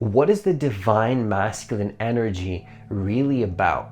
What is the divine masculine energy really about?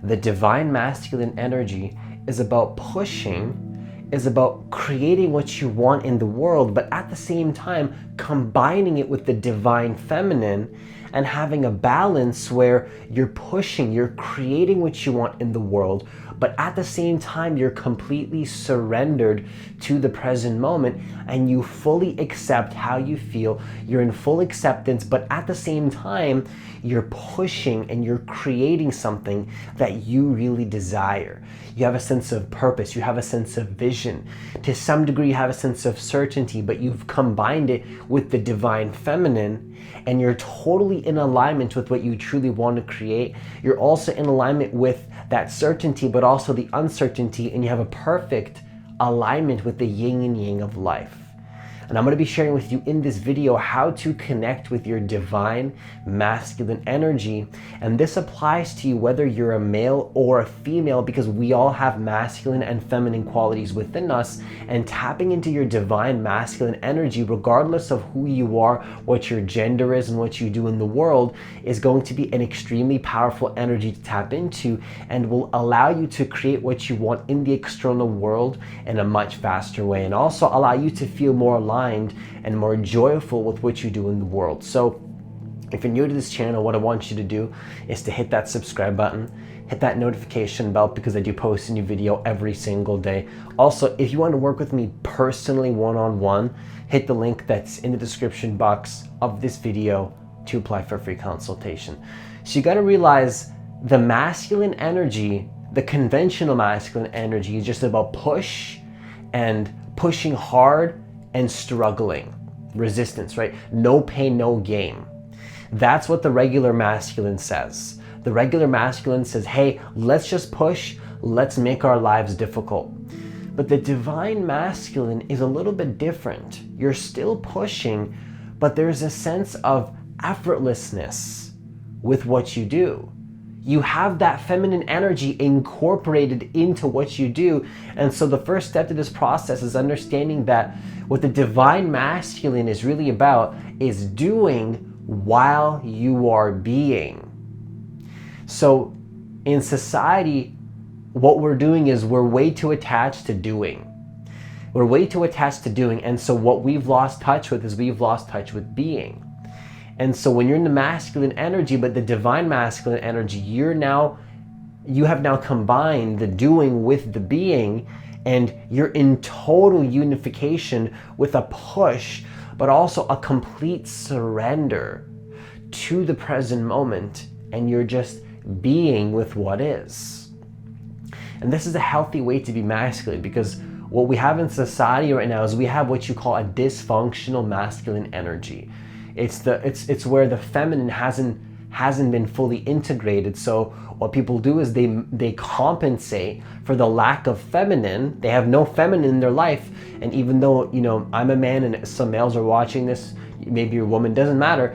The divine masculine energy is about pushing, is about creating what you want in the world, but at the same time combining it with the divine feminine and having a balance where you're pushing, you're creating what you want in the world, but at the same time you're completely surrendered to the present moment and you fully accept how you feel. You're in full acceptance, but at the same time you're pushing and you're creating something that you really desire. You have a sense of purpose, you have a sense of vision. To some degree you have a sense of certainty, but you've combined it with the divine feminine and you're totally in alignment with what you truly want to create. You're also in alignment with that certainty, but also the uncertainty, and you have a perfect alignment with the yin and yang of life. And I'm going to be sharing with you in this video how to connect with your divine masculine energy. And this applies to you whether you're a male or a female, because we all have masculine and feminine qualities within us. And tapping into your divine masculine energy, regardless of who you are, what your gender is, and what you do in the world, is going to be an extremely powerful energy to tap into and will allow you to create what you want in the external world in a much faster way, and also allow you to feel more aligned and more joyful with what you do in the world. So if you're new to this channel, what I want you to do is to hit that subscribe button, hit that notification bell, because I do post a new video every single day. Also, if you want to work with me personally one-on-one, hit the link that's in the description box of this video to apply for a free consultation. So you got to realize the masculine energy, the conventional masculine energy, is just about push and pushing hard and struggling, resistance, right? No pain, no gain. That's what the regular masculine says. The regular masculine says, hey, let's just push, let's make our lives difficult. But the divine masculine is a little bit different. You're still pushing, but there's a sense of effortlessness with what you do. You have that feminine energy incorporated into what you do. And so the first step to this process is understanding that what the divine masculine is really about is doing while you are being. So in society, what we're doing is we're way too attached to doing. We're way too attached to doing. And so what we've lost touch with is we've lost touch with being. And so when you're in the masculine energy, but the divine masculine energy, you have now combined the doing with the being, and you're in total unification with a push, but also a complete surrender to the present moment, and you're just being with what is. And this is a healthy way to be masculine, because what we have in society right now is we have what you call a dysfunctional masculine energy. It's where the feminine hasn't been fully integrated. So what people do is they compensate for the lack of feminine. They have no feminine in their life. And even though, I'm a man and some males are watching this, maybe you're a woman, doesn't matter.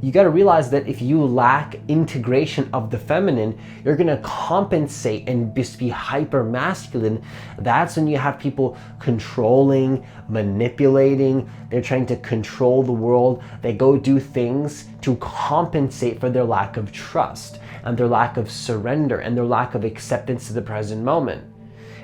You got to realize that if you lack integration of the feminine, you're going to compensate and just be hyper masculine. That's when you have people controlling, manipulating. They're trying to control the world. They go do things to compensate for their lack of trust and their lack of surrender and their lack of acceptance to the present moment.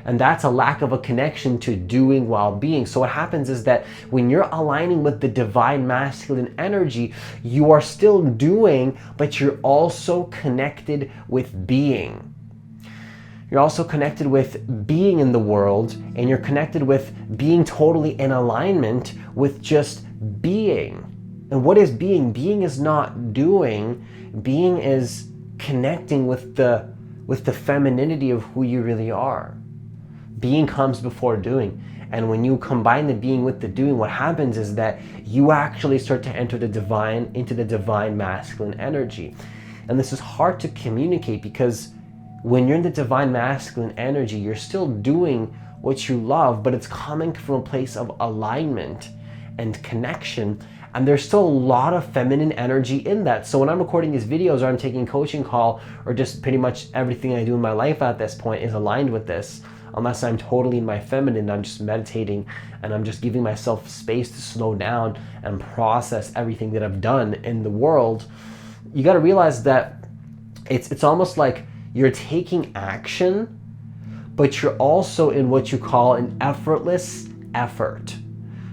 And that's a lack of a connection to doing while being. So what happens is that when you're aligning with the divine masculine energy, you are still doing, but you're also connected with being. You're also connected with being in the world, and you're connected with being totally in alignment with just being. And what is being? Being is not doing. Being is connecting with the femininity of who you really are. Being comes before doing. And when you combine the being with the doing, what happens is that you actually start to enter into the divine masculine energy. And this is hard to communicate, because when you're in the divine masculine energy, you're still doing what you love, but it's coming from a place of alignment and connection. And there's still a lot of feminine energy in that. So when I'm recording these videos, or I'm taking a coaching call, or just pretty much everything I do in my life at this point is aligned with this. unless I'm totally in my feminine, I'm just meditating and I'm just giving myself space to slow down and process everything that I've done in the world. You got to realize that it's almost like you're taking action, but you're also in what you call an effortless effort.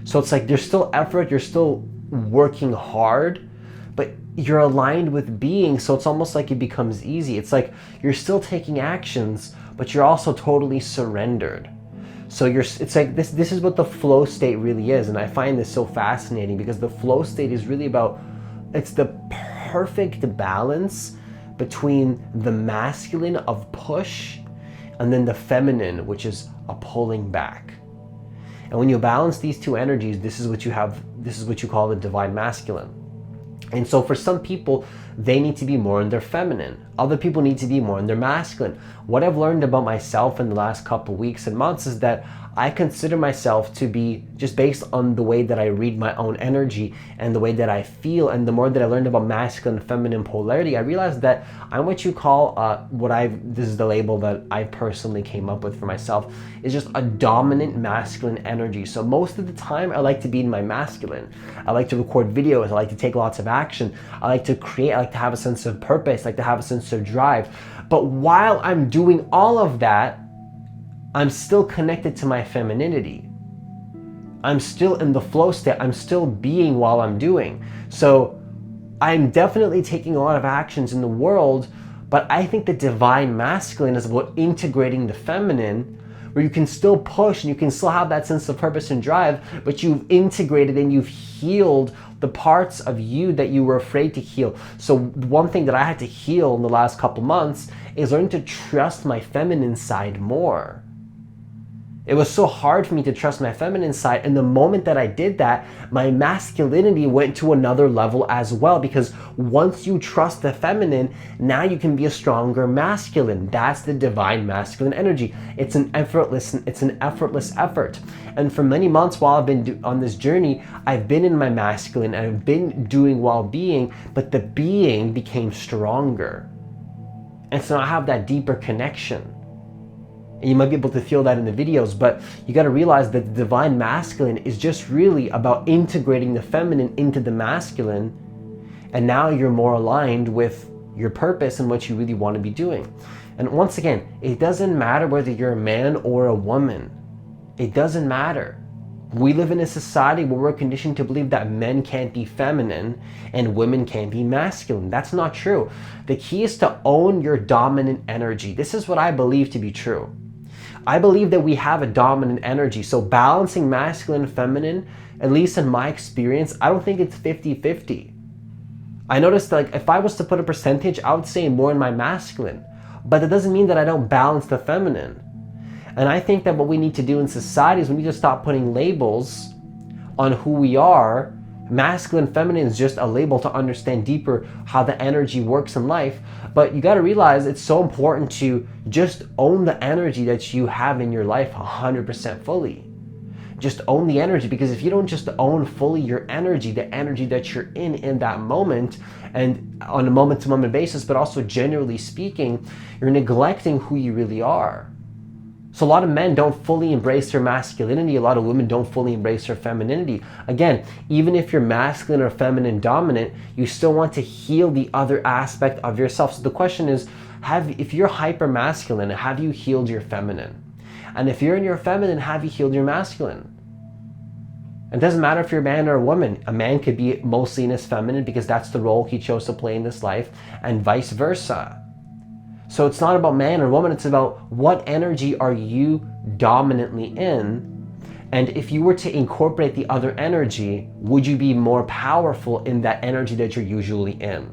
So it's like there's still effort, you're still working hard, but you're aligned with being, so it's almost like it becomes easy. It's like you're still taking actions, but you're also totally surrendered. So it's like this is what the flow state really is, and I find this so fascinating because the flow state is really about, it's the perfect balance between the masculine of push and then the feminine, which is a pulling back. And when you balance these two energies, this is what you have, this is what you call the divine masculine. And so for some people, they need to be more in their feminine. Other people need to be more in their masculine. What I've learned about myself in the last couple weeks and months is that I consider myself to be, just based on the way that I read my own energy and the way that I feel, and the more that I learned about masculine and feminine polarity, I realized that I'm what you call, this is the label that I personally came up with for myself, is just a dominant masculine energy. So most of the time I like to be in my masculine. I like to record videos, I like to take lots of action, I like to create, I like to have a sense of purpose, I like to have a sense of drive. But while I'm doing all of that, I'm still connected to my femininity. I'm still in the flow state. I'm still being while I'm doing. So I'm definitely taking a lot of actions in the world, but I think the divine masculine is about integrating the feminine, where you can still push and you can still have that sense of purpose and drive, but you've integrated and you've healed the parts of you that you were afraid to heal. So one thing that I had to heal in the last couple months is learning to trust my feminine side more. It was so hard for me to trust my feminine side, and the moment that I did that, my masculinity went to another level as well, because once you trust the feminine, now you can be a stronger masculine. That's the divine masculine energy. It's an effortless effort. And for many months while I've been on this journey, I've been in my masculine and I've been doing while being, but the being became stronger. And so I have that deeper connection. And you might be able to feel that in the videos, but you got to realize that the divine masculine is just really about integrating the feminine into the masculine. And now you're more aligned with your purpose and what you really want to be doing. And once again, it doesn't matter whether you're a man or a woman. It doesn't matter. We live in a society where we're conditioned to believe that men can't be feminine and women can't be masculine. That's not true. The key is to own your dominant energy. This is what I believe to be true. I believe that we have a dominant energy. So balancing masculine and feminine, at least in my experience, I don't think it's 50-50. I noticed, like, if I was to put a percentage, I would say more in my masculine. But that doesn't mean that I don't balance the feminine. And I think that what we need to do in society is we need to stop putting labels on who we are. Masculine, feminine is just a label to understand deeper how the energy works in life. But you got to realize it's so important to just own the energy that you have in your life 100% fully. Just own the energy, because if you don't just own fully your energy, the energy that you're in that moment, and on a moment-to-moment basis, but also generally speaking, you're neglecting who you really are. So a lot of men don't fully embrace their masculinity. A lot of women don't fully embrace their femininity. Again, even if you're masculine or feminine dominant, you still want to heal the other aspect of yourself. So the question is, if you're hyper masculine, have you healed your feminine? And if you're in your feminine, have you healed your masculine? It doesn't matter if you're a man or a woman. A man could be mostly in his feminine because that's the role he chose to play in this life, and vice versa. So it's not about man or woman, it's about what energy are you dominantly in, and if you were to incorporate the other energy, would you be more powerful in that energy that you're usually in?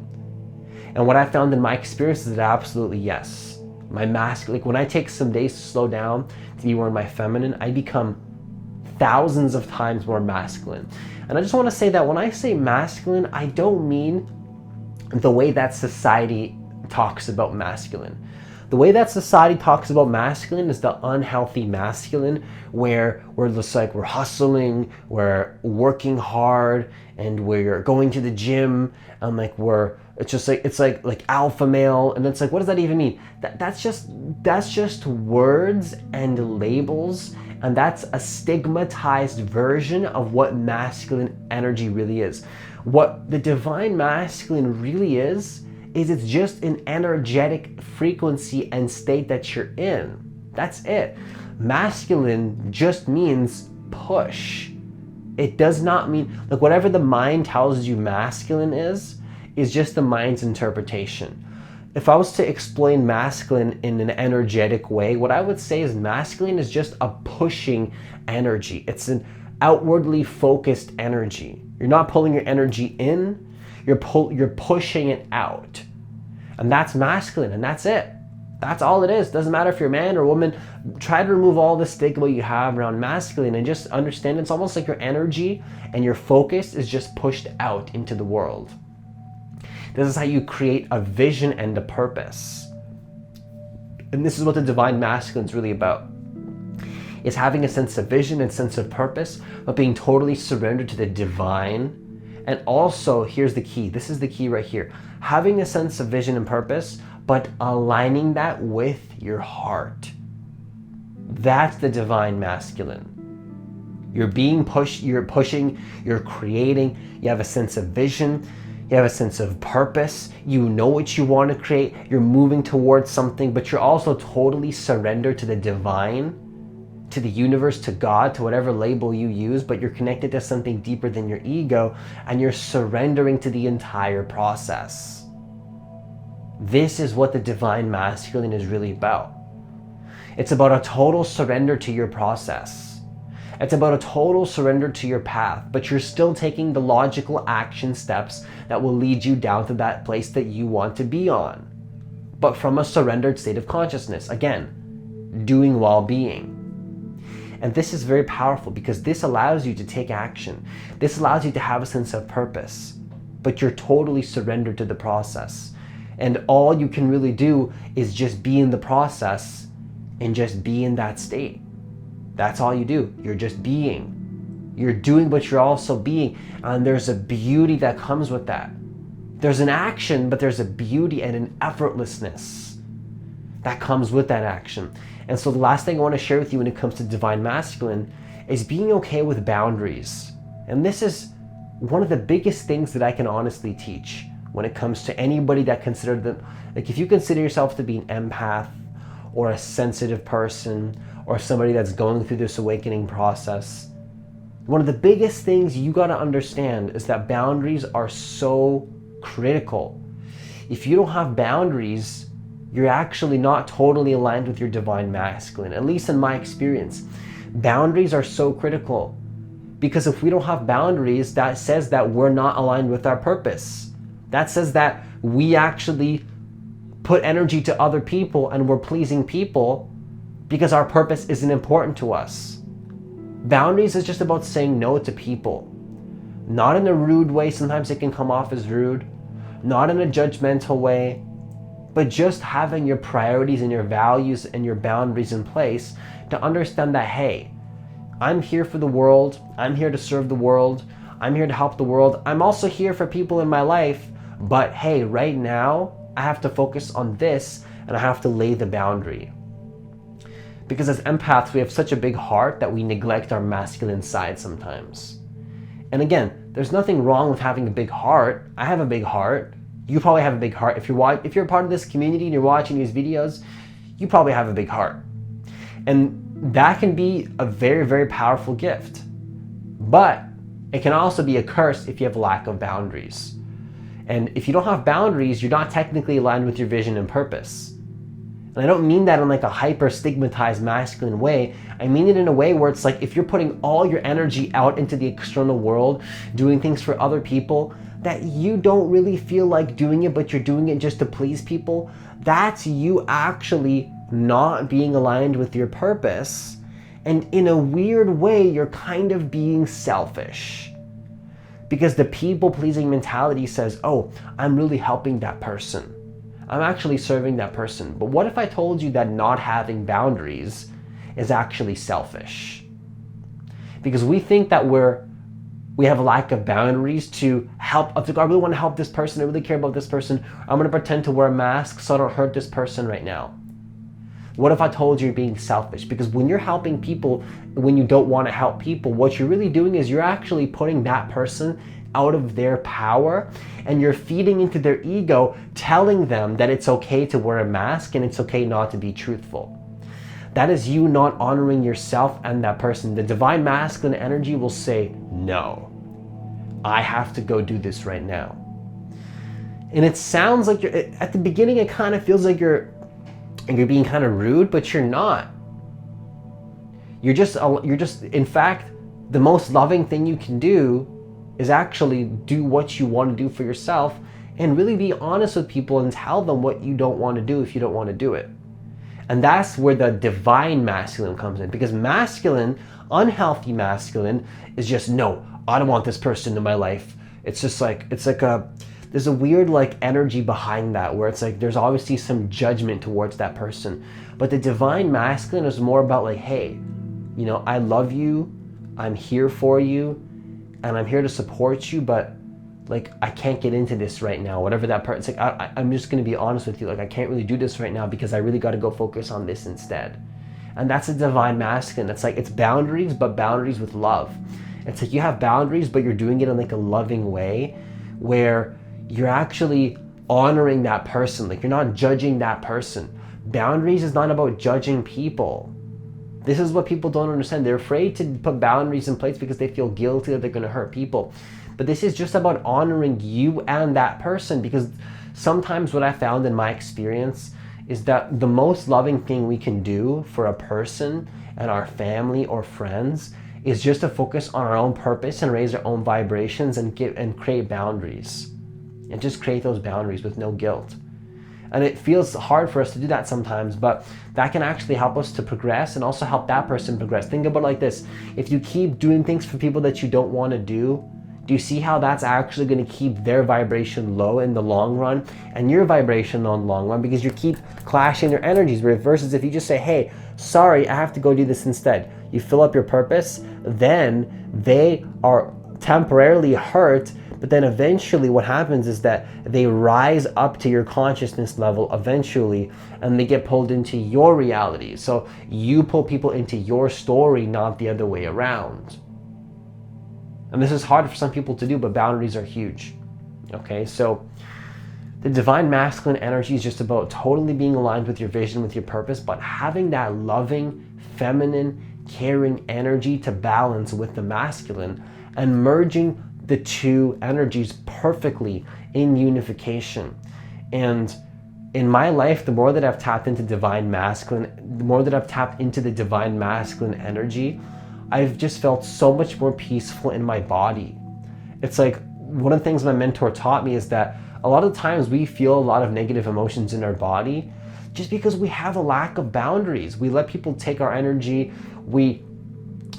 And what I found in my experience is that absolutely yes. My masculine, like when I take some days to slow down, to be more in my feminine, I become thousands of times more masculine. And I just want to say that when I say masculine, I don't mean the way that society talks about masculine. The way that society talks about masculine is the unhealthy masculine, where we're just like, we're hustling, we're working hard, and we're going to the gym, and like it's like alpha male, and it's like, what does that even mean? That's just words and labels, and that's a stigmatized version of what masculine energy really is. What the divine masculine really is it's just an energetic frequency and state that you're in. That's it. Masculine just means push. It does not mean, like, whatever the mind tells you masculine is just the mind's interpretation. If I was to explain masculine in an energetic way, what I would say is masculine is just a pushing energy. It's an outwardly focused energy. You're not pulling your energy in, you're pushing it out. And that's masculine, and that's it. That's all it is. Doesn't matter if you're a man or a woman. Try to remove all the stigma you have around masculine and just understand it's almost like your energy and your focus is just pushed out into the world. This is how you create a vision and a purpose. And this is what the divine masculine is really about. It's having a sense of vision and sense of purpose, but being totally surrendered to the divine. And also, here's the key. This is the key right here. Having a sense of vision and purpose, but aligning that with your heart. That's the divine masculine. You're being pushed, you're pushing, you're creating, you have a sense of vision, you have a sense of purpose, you know what you want to create, you're moving towards something, but you're also totally surrendered to the divine, to the universe, to God, to whatever label you use, but you're connected to something deeper than your ego, and you're surrendering to the entire process. This is what the divine masculine is really about. It's about a total surrender to your process. It's about a total surrender to your path, but you're still taking the logical action steps that will lead you down to that place that you want to be on. But from a surrendered state of consciousness. Again, doing while being. And this is very powerful because this allows you to take action. This allows you to have a sense of purpose, but you're totally surrendered to the process. And all you can really do is just be in the process and just be in that state. That's all you do. You're just being. You're doing, but you're also being. And there's a beauty that comes with that. There's an action, but there's a beauty and an effortlessness that comes with that action. And so the last thing I want to share with you when it comes to divine masculine is being okay with boundaries. And this is one of the biggest things that I can honestly teach when it comes to anybody that considered them. Like, if you consider yourself to be an empath or a sensitive person or somebody that's going through this awakening process, one of the biggest things you got to understand is that boundaries are so critical. If you don't have boundaries, you're actually not totally aligned with your divine masculine, at least in my experience. Boundaries are so critical because if we don't have boundaries, that says that we're not aligned with our purpose. That says that we actually put energy to other people and we're pleasing people because our purpose isn't important to us. Boundaries is just about saying no to people. Not in a rude way, sometimes it can come off as rude. Not in a judgmental way, but just having your priorities and your values and your boundaries in place to understand that, hey, I'm here for the world. I'm here to serve the world. I'm here to help the world. I'm also here for people in my life. But hey, right now, I have to focus on this and I have to lay the boundary. Because as empaths, we have such a big heart that we neglect our masculine side sometimes. And again, there's nothing wrong with having a big heart. I have a big heart. You probably have a big heart. If you're part of this community and you're watching these videos, you probably have a big heart. And that can be a very, very powerful gift. But it can also be a curse if you have a lack of boundaries. And if you don't have boundaries, you're not technically aligned with your vision and purpose. And I don't mean that in like a hyper stigmatized masculine way. I mean it in a way where it's like if you're putting all your energy out into the external world, doing things for other people, that you don't really feel like doing it, but you're doing it just to please people, that's you actually not being aligned with your purpose. And in a weird way, you're kind of being selfish. Because the people-pleasing mentality says, oh, I'm really helping that person. I'm actually serving that person. But what if I told you that not having boundaries is actually selfish? Because we think that we have a lack of boundaries to help. I really want to help this person. I really care about this person. I'm going to pretend to wear a mask so I don't hurt this person right now. What if I told you you're being selfish? Because when you're helping people, when you don't want to help people, what you're really doing is you're actually putting that person out of their power, and you're feeding into their ego, telling them that it's okay to wear a mask and it's okay not to be truthful. That is you not honoring yourself and that person. The divine masculine energy will say, no, I have to go do this right now. And it sounds like at the beginning, it kind of feels like you're being kind of rude, but you're not. You're just, in fact, the most loving thing you can do is actually do what you want to do for yourself and really be honest with people and tell them what you don't want to do if you don't want to do it. And that's where the divine masculine comes in, because masculine, unhealthy masculine is just, no, I don't want this person in my life. It's just like, there's a weird like energy behind that where it's like, there's obviously some judgment towards that person. But the divine masculine is more about like, hey, you know, I love you, I'm here for you, and I'm here to support you, but like, I can't get into this right now, whatever that part, it's like, I'm just gonna be honest with you, like, I can't really do this right now because I really gotta go focus on this instead. And that's a divine masculine. It's like, it's boundaries, but boundaries with love. It's like you have boundaries, but you're doing it in like a loving way where you're actually honoring that person. Like, you're not judging that person. Boundaries is not about judging people. This is what people don't understand. They're afraid to put boundaries in place because they feel guilty that they're going to hurt people. But this is just about honoring you and that person, because sometimes what I found in my experience is that the most loving thing we can do for a person and our family or friends is just to focus on our own purpose and raise our own vibrations and create boundaries. And just create those boundaries with no guilt. And it feels hard for us to do that sometimes, but that can actually help us to progress and also help that person progress. Think about it like this. If you keep doing things for people that you don't want to do you see how that's actually going to keep their vibration low in the long run and your vibration low in the long run, because you keep clashing their energies? Versus if you just say, hey, sorry, I have to go do this instead. You fill up your purpose, then they are temporarily hurt, but then eventually what happens is that they rise up to your consciousness level eventually, and they get pulled into your reality. So you pull people into your story, not the other way around. And this is hard for some people to do, but boundaries are huge. Okay, so the divine masculine energy is just about totally being aligned with your vision, with your purpose, but having that loving, feminine, caring energy to balance with the masculine, and merging the two energies perfectly in unification. And in my life, the more that I've tapped into divine masculine, the more that I've tapped into the divine masculine energy, I've just felt so much more peaceful in my body. It's like, one of the things my mentor taught me is that a lot of times we feel a lot of negative emotions in our body just because we have a lack of boundaries. We let people take our energy. We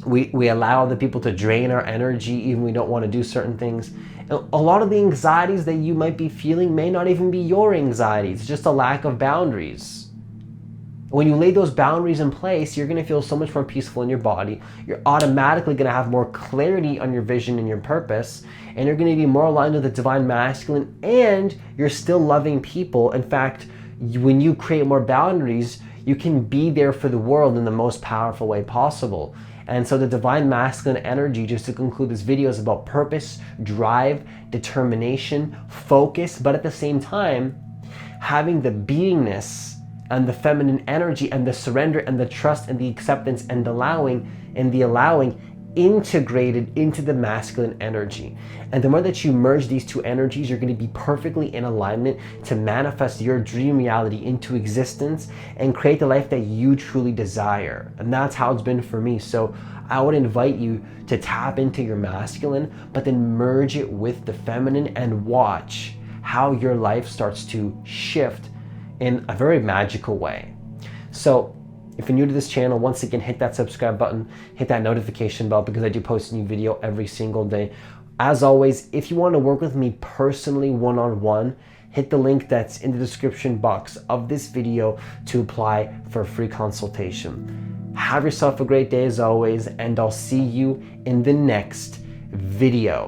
allow the people to drain our energy even when we don't want to do certain things. And a lot of the anxieties that you might be feeling may not even be your anxieties. It's just a lack of boundaries. When you lay those boundaries in place, you're going to feel so much more peaceful in your body. You're automatically going to have more clarity on your vision and your purpose, and you're going to be more aligned with the divine masculine, and you're still loving people. In fact, when you create more boundaries, you can be there for the world in the most powerful way possible. And so the divine masculine energy, just to conclude this video, is about purpose, drive, determination, focus, but at the same time, having the beingness and the feminine energy and the surrender and the trust and the acceptance and allowing integrated into the masculine energy. And the more that you merge these two energies, you're going to be perfectly in alignment to manifest your dream reality into existence and create the life that you truly desire. And that's how it's been for me. So I would invite you to tap into your masculine, but then merge it with the feminine and watch how your life starts to shift in a very magical way. So if you're new to this channel, once again, hit that subscribe button, hit that notification bell, because I do post a new video every single day. As always, if you want to work with me personally one-on-one, hit the link that's in the description box of this video to apply for a free consultation. Have yourself a great day as always, and I'll see you in the next video.